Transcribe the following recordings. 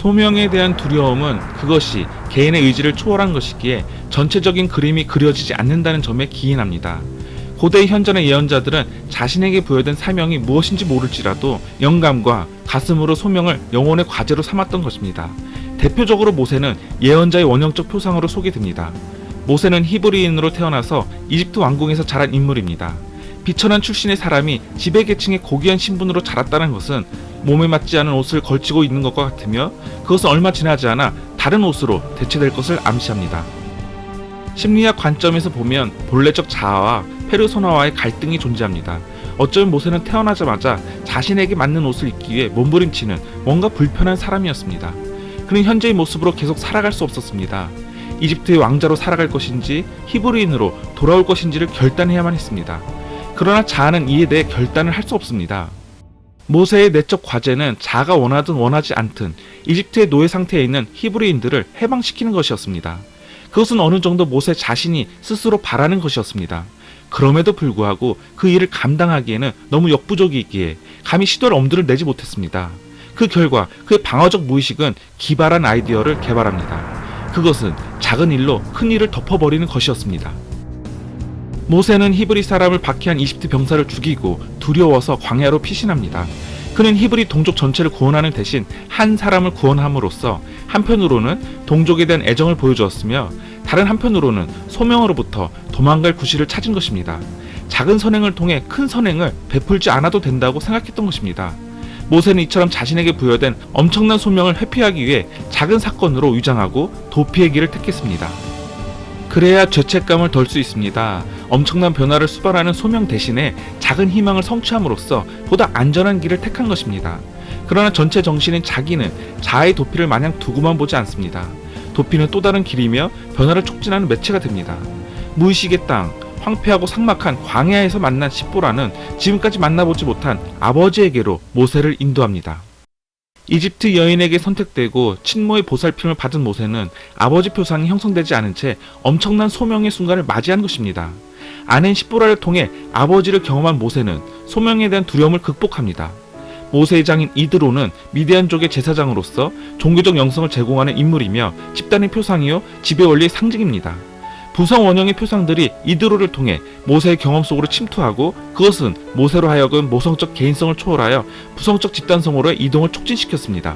소명에 대한 두려움은 그것이 개인의 의지를 초월한 것이기에 전체적인 그림이 그려지지 않는다는 점에 기인합니다. 고대 현존의 예언자들은 자신에게 부여된 사명이 무엇인지 모를지라도 영감과 가슴으로 소명을 영혼의 과제로 삼았던 것입니다. 대표적으로 모세는 예언자의 원형적 표상으로 소개됩니다. 모세는 히브리인으로 태어나서 이집트 왕궁에서 자란 인물입니다. 비천한 출신의 사람이 지배계층의 고귀한 신분으로 자랐다는 것은 몸에 맞지 않은 옷을 걸치고 있는 것과 같으며 그것은 얼마 지나지 않아 다른 옷으로 대체될 것을 암시합니다. 심리학 관점에서 보면 본래적 자아와 페르소나와의 갈등이 존재합니다. 어쩌면 모세는 태어나자마자 자신에게 맞는 옷을 입기 위해 몸부림치는 뭔가 불편한 사람이었습니다. 그는 현재의 모습으로 계속 살아갈 수 없었습니다. 이집트의 왕자로 살아갈 것인지 히브리인으로 돌아올 것인지를 결단해야만 했습니다. 그러나 자아는 이에 대해 결단을 할 수 없습니다. 모세의 내적 과제는 자아가 원하든 원하지 않든 이집트의 노예 상태에 있는 히브리인들을 해방시키는 것이었습니다. 그것은 어느 정도 모세 자신이 스스로 바라는 것이었습니다. 그럼에도 불구하고 그 일을 감당하기에는 너무 역부족이기에 감히 시도할 엄두를 내지 못했습니다. 그 결과 그의 방어적 무의식은 기발한 아이디어를 개발합니다. 그것은 작은 일로 큰 일을 덮어버리는 것이었습니다. 모세는 히브리 사람을 박해한 이집트 병사를 죽이고 두려워서 광야로 피신합니다. 그는 히브리 동족 전체를 구원하는 대신 한 사람을 구원함으로써 한편으로는 동족에 대한 애정을 보여주었으며 다른 한편으로는 소명으로부터 도망갈 구실을 찾은 것입니다. 작은 선행을 통해 큰 선행을 베풀지 않아도 된다고 생각했던 것입니다. 모세는 이처럼 자신에게 부여된 엄청난 소명을 회피하기 위해 작은 사건으로 위장하고 도피의 길을 택했습니다. 그래야 죄책감을 덜 수 있습니다. 엄청난 변화를 수반하는 소명 대신에 작은 희망을 성취함으로써 보다 안전한 길을 택한 것입니다. 그러나 전체 정신인 자기는 자아의 도피를 마냥 두고만 보지 않습니다. 도피는 또 다른 길이며 변화를 촉진하는 매체가 됩니다. 무의식의 땅, 황폐하고 삭막한 광야에서 만난 십보라는 지금까지 만나보지 못한 아버지에게로 모세를 인도합니다. 이집트 여인에게 선택되고 친모의 보살핌을 받은 모세는 아버지 표상이 형성되지 않은 채 엄청난 소명의 순간을 맞이한 것입니다. 아내인 십보라를 통해 아버지를 경험한 모세는 소명에 대한 두려움을 극복합니다. 모세의 장인 이드로는 미디안족의 제사장으로서 종교적 영성을 제공하는 인물이며 집단의 표상이요 지배 원리의 상징입니다. 부성 원형의 표상들이 이드로를 통해 모세의 경험 속으로 침투하고 그것은 모세로 하여금 모성적 개인성을 초월하여 부성적 집단성으로의 이동을 촉진시켰습니다.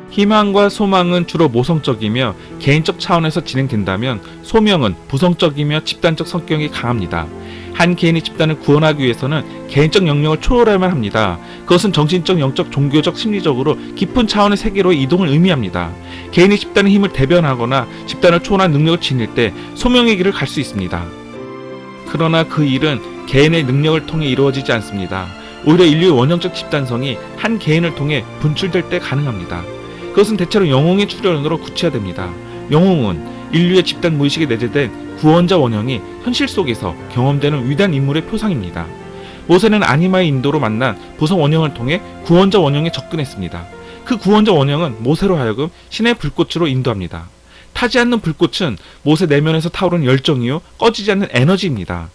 희망과 소망은 주로 모성적이며 개인적 차원에서 진행된다면 소명은 부성적이며 집단적 성격이 강합니다. 한 개인이 집단을 구원하기 위해서는 개인적 영역을 초월해야만 합니다. 그것은 정신적, 영적, 종교적, 심리적으로 깊은 차원의 세계로의 이동을 의미합니다. 개인이 집단의 힘을 대변하거나 집단을 초월한 능력을 지닐 때 소명의 길을 갈 수 있습니다. 그러나 그 일은 개인의 능력을 통해 이루어지지 않습니다. 오히려 인류의 원형적 집단성이 한 개인을 통해 분출될 때 가능합니다. 그것은 대체로 영웅의 출현으로 구체화됩니다. 영웅은 인류의 집단 무의식에 내재된 구원자 원형이 현실 속에서 경험되는 위대한 인물의 표상입니다. 모세는 아니마의 인도로 만난 부성 원형을 통해 구원자 원형에 접근했습니다. 그 구원자 원형은 모세로 하여금 신의 불꽃으로 인도합니다. 타지 않는 불꽃은 모세 내면에서 타오르는 열정이요 꺼지지 않는 에너지입니다.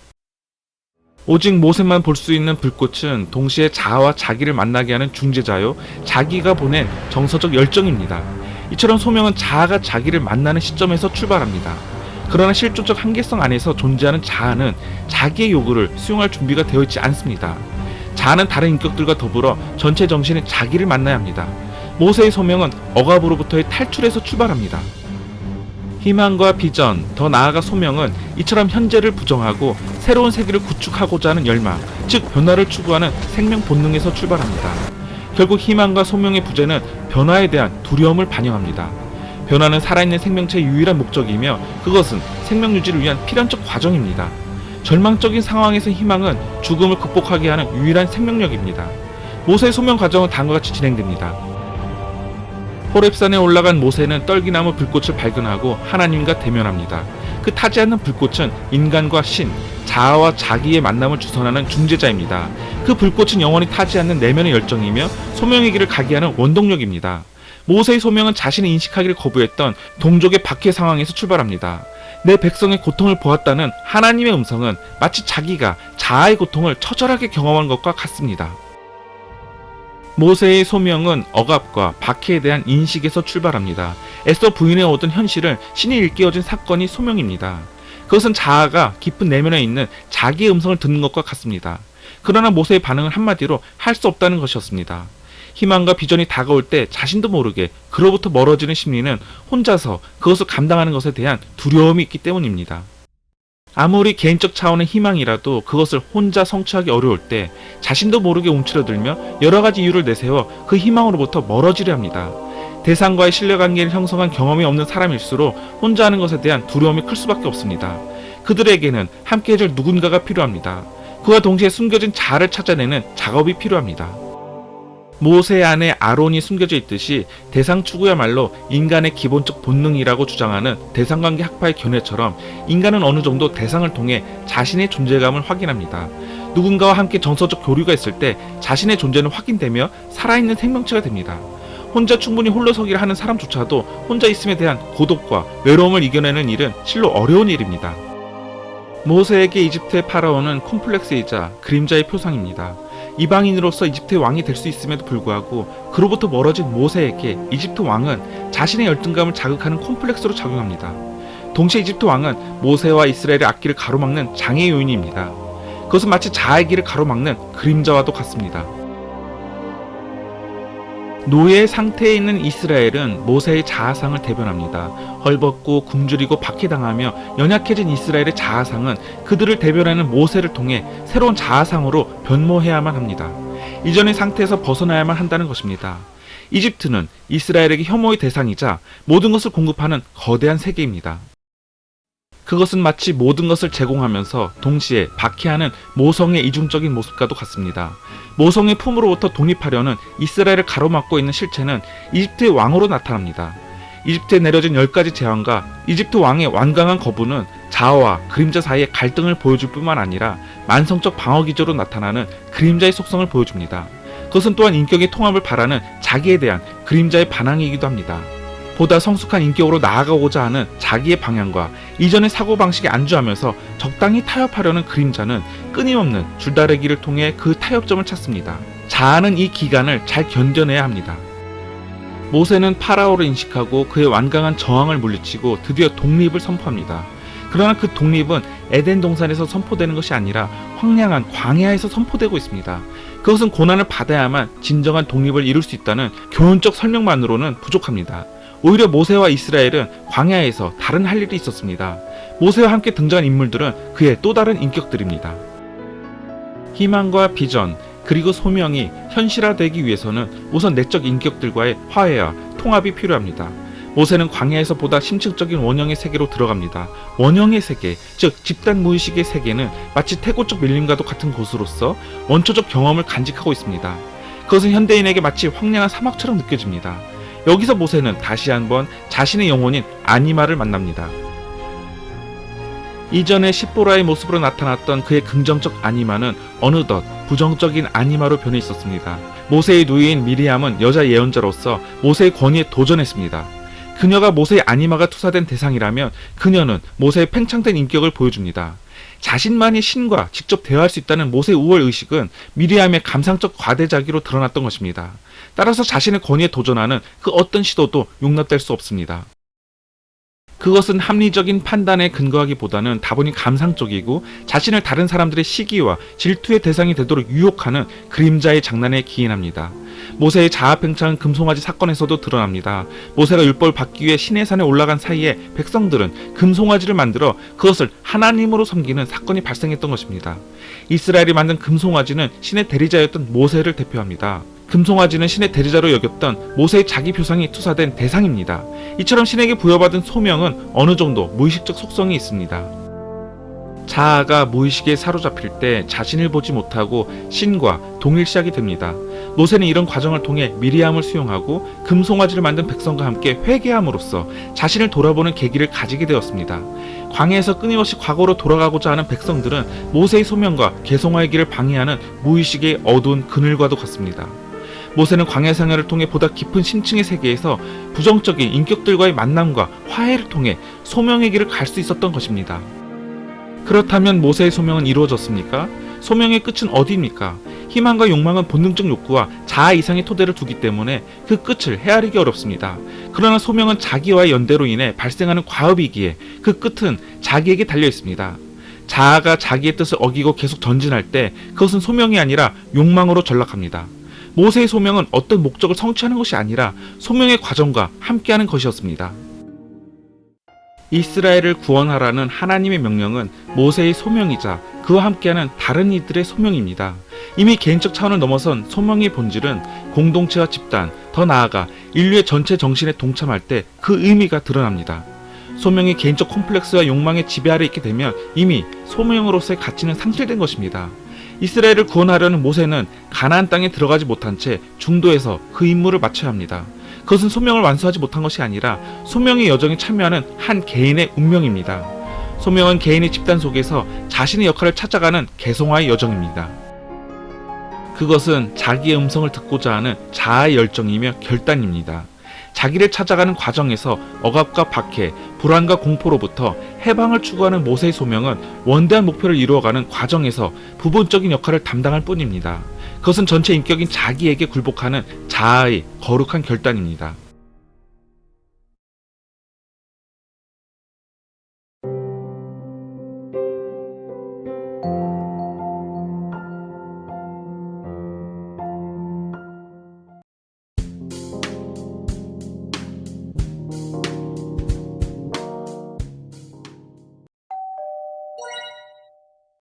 오직 모세만 볼 수 있는 불꽃은 동시에 자아와 자기를 만나게 하는 중재자요 자기가 보낸 정서적 열정입니다. 이처럼 소명은 자아가 자기를 만나는 시점에서 출발합니다. 그러나 실존적 한계성 안에서 존재하는 자아는 자기의 요구를 수용할 준비가 되어 있지 않습니다. 자아는 다른 인격들과 더불어 전체 정신인 자기를 만나야 합니다. 모세의 소명은 억압으로부터의 탈출에서 출발합니다. 희망과 비전, 더 나아가 소명은 이처럼 현재를 부정하고 새로운 세계를 구축하고자 하는 열망, 즉 변화를 추구하는 생명 본능에서 출발합니다. 결국 희망과 소명의 부재는 변화에 대한 두려움을 반영합니다. 변화는 살아있는 생명체의 유일한 목적이며 그것은 생명 유지를 위한 필연적 과정입니다. 절망적인 상황에서 희망은 죽음을 극복하게 하는 유일한 생명력입니다. 모세의 소명 과정은 다음과 같이 진행됩니다. 호렙산에 올라간 모세는 떨기나무 불꽃을 발견하고 하나님과 대면합니다. 그 타지 않는 불꽃은 인간과 신, 자아와 자기의 만남을 주선하는 중재자입니다. 그 불꽃은 영원히 타지 않는 내면의 열정이며 소명의 길을 가게 하는 원동력입니다. 모세의 소명은 자신이 인식하기를 거부했던 동족의 박해 상황에서 출발합니다. 내 백성의 고통을 보았다는 하나님의 음성은 마치 자기가 자아의 고통을 처절하게 경험한 것과 같습니다. 모세의 소명은 억압과 박해에 대한 인식에서 출발합니다. 애써 부인해 오던 현실을 신이 일깨워준 사건이 소명입니다. 그것은 자아가 깊은 내면에 있는 자기의 음성을 듣는 것과 같습니다. 그러나 모세의 반응은 한마디로 할 수 없다는 것이었습니다. 희망과 비전이 다가올 때 자신도 모르게 그로부터 멀어지는 심리는 혼자서 그것을 감당하는 것에 대한 두려움이 있기 때문입니다. 아무리 개인적 차원의 희망이라도 그것을 혼자 성취하기 어려울 때 자신도 모르게 움츠러들며 여러 가지 이유를 내세워 그 희망으로부터 멀어지려 합니다. 대상과의 신뢰관계를 형성한 경험이 없는 사람일수록 혼자 하는 것에 대한 두려움이 클 수밖에 없습니다. 그들에게는 함께 해줄 누군가가 필요합니다. 그와 동시에 숨겨진 자아를 찾아내는 작업이 필요합니다. 모세 안에 아론이 숨겨져 있듯이 대상 추구야말로 인간의 기본적 본능이라고 주장하는 대상관계 학파의 견해처럼 인간은 어느 정도 대상을 통해 자신의 존재감을 확인합니다. 누군가와 함께 정서적 교류가 있을 때 자신의 존재는 확인되며 살아있는 생명체가 됩니다. 혼자 충분히 홀로서기를 하는 사람조차도 혼자 있음에 대한 고독과 외로움을 이겨내는 일은 실로 어려운 일입니다. 모세에게 이집트의 파라오는 콤플렉스이자 그림자의 표상입니다. 이방인으로서 이집트의 왕이 될 수 있음에도 불구하고 그로부터 멀어진 모세에게 이집트 왕은 자신의 열등감을 자극하는 콤플렉스로 작용합니다. 동시에 이집트 왕은 모세와 이스라엘의 앞길을 가로막는 장애 요인입니다. 그것은 마치 자아의 길을 가로막는 그림자와도 같습니다. 노예 상태에 있는 이스라엘은 모세의 자아상을 대변합니다. 헐벗고 굶주리고 박해당하며 연약해진 이스라엘의 자아상은 그들을 대변하는 모세를 통해 새로운 자아상으로 변모해야만 합니다. 이전의 상태에서 벗어나야만 한다는 것입니다. 이집트는 이스라엘에게 혐오의 대상이자 모든 것을 공급하는 거대한 세계입니다. 그것은 마치 모든 것을 제공하면서 동시에 박해하는 모성의 이중적인 모습과도 같습니다. 모성의 품으로부터 독립하려는 이스라엘을 가로막고 있는 실체는 이집트의 왕으로 나타납니다. 이집트에 내려진 10가지 재앙과 이집트 왕의 완강한 거부는 자아와 그림자 사이의 갈등을 보여줄 뿐만 아니라 만성적 방어 기제로 나타나는 그림자의 속성을 보여줍니다. 그것은 또한 인격의 통합을 바라는 자기에 대한 그림자의 반항이기도 합니다. 보다 성숙한 인격으로 나아가고자 하는 자기의 방향과 이전의 사고방식에 안주하면서 적당히 타협하려는 그림자는 끊임없는 줄다리기를 통해 그 타협점을 찾습니다. 자아는 이 기간을 잘 견뎌내야 합니다. 모세는 파라오를 인식하고 그의 완강한 저항을 물리치고 드디어 독립을 선포합니다. 그러나 그 독립은 에덴 동산에서 선포되는 것이 아니라 황량한 광야에서 선포되고 있습니다. 그것은 고난을 받아야만 진정한 독립을 이룰 수 있다는 교훈적 설명만으로는 부족합니다. 오히려 모세와 이스라엘은 광야에서 다른 할 일이 있었습니다. 모세와 함께 등장한 인물들은 그의 또 다른 인격들입니다. 희망과 비전, 그리고 소명이 현실화되기 위해서는 우선 내적 인격들과의 화해와 통합이 필요합니다. 모세는 광야에서 보다 심층적인 원형의 세계로 들어갑니다. 원형의 세계, 즉 집단 무의식의 세계는 마치 태고적 밀림과도 같은 곳으로서 원초적 경험을 간직하고 있습니다. 그것은 현대인에게 마치 황량한 사막처럼 느껴집니다. 여기서 모세는 다시 한번 자신의 영혼인 아니마를 만납니다. 이전에 십보라의 모습으로 나타났던 그의 긍정적 아니마는 어느덧 부정적인 아니마로 변해 있었습니다. 모세의 누이인 미리암은 여자 예언자로서 모세의 권위에 도전했습니다. 그녀가 모세의 아니마가 투사된 대상이라면 그녀는 모세의 팽창된 인격을 보여줍니다. 자신만이 신과 직접 대화할 수 있다는 모세의 우월의식은 미리암의 감상적 과대자기로 드러났던 것입니다. 따라서 자신의 권위에 도전하는 그 어떤 시도도 용납될 수 없습니다. 그것은 합리적인 판단에 근거하기보다는 다분히 감상적이고 자신을 다른 사람들의 시기와 질투의 대상이 되도록 유혹하는 그림자의 장난에 기인합니다. 모세의 자아팽창은 금송아지 사건에서도 드러납니다. 모세가 율법을 받기 위해 시내산에 올라간 사이에 백성들은 금송아지를 만들어 그것을 하나님으로 섬기는 사건이 발생했던 것입니다. 이스라엘이 만든 금송아지는 신의 대리자였던 모세를 대표합니다. 금송아지는 신의 대리자로 여겼던 모세의 자기 표상이 투사된 대상입니다. 이처럼 신에게 부여받은 소명은 어느 정도 무의식적 속성이 있습니다. 자아가 무의식에 사로잡힐 때 자신을 보지 못하고 신과 동일시하게 됩니다. 모세는 이런 과정을 통해 미리암을 수용하고 금송아지를 만든 백성과 함께 회개함으로써 자신을 돌아보는 계기를 가지게 되었습니다. 광야에서 끊임없이 과거로 돌아가고자 하는 백성들은 모세의 소명과 개성화의 길을 방해하는 무의식의 어두운 그늘과도 같습니다. 모세는 광야 생활을 통해 보다 깊은 심층의 세계에서 부정적인 인격들과의 만남과 화해를 통해 소명의 길을 갈 수 있었던 것입니다. 그렇다면 모세의 소명은 이루어졌습니까? 소명의 끝은 어디입니까? 희망과 욕망은 본능적 욕구와 자아 이상의 토대를 두기 때문에 그 끝을 헤아리기 어렵습니다. 그러나 소명은 자기와의 연대로 인해 발생하는 과업이기에 그 끝은 자기에게 달려 있습니다. 자아가 자기의 뜻을 어기고 계속 전진할 때 그것은 소명이 아니라 욕망으로 전락합니다. 모세의 소명은 어떤 목적을 성취하는 것이 아니라 소명의 과정과 함께하는 것이었습니다. 이스라엘을 구원하라는 하나님의 명령은 모세의 소명이자 그와 함께하는 다른 이들의 소명입니다. 이미 개인적 차원을 넘어선 소명의 본질은 공동체와 집단, 더 나아가 인류의 전체 정신에 동참할 때 그 의미가 드러납니다. 소명이 개인적 콤플렉스와 욕망의 지배 아래 있게 되면 이미 소명으로서의 가치는 상실된 것입니다. 이스라엘을 구원하려는 모세는 가나안 땅에 들어가지 못한 채 중도에서 그 임무를 마쳐야 합니다. 그것은 소명을 완수하지 못한 것이 아니라 소명의 여정에 참여하는 한 개인의 운명입니다. 소명은 개인의 집단 속에서 자신의 역할을 찾아가는 개성화의 여정입니다. 그것은 자기의 음성을 듣고자 하는 자아의 열정이며 결단입니다. 자기를 찾아가는 과정에서 억압과 박해, 불안과 공포로부터 해방을 추구하는 모세의 소명은 원대한 목표를 이루어가는 과정에서 부분적인 역할을 담당할 뿐입니다. 그것은 전체 인격인 자기에게 굴복하는 자아의 거룩한 결단입니다.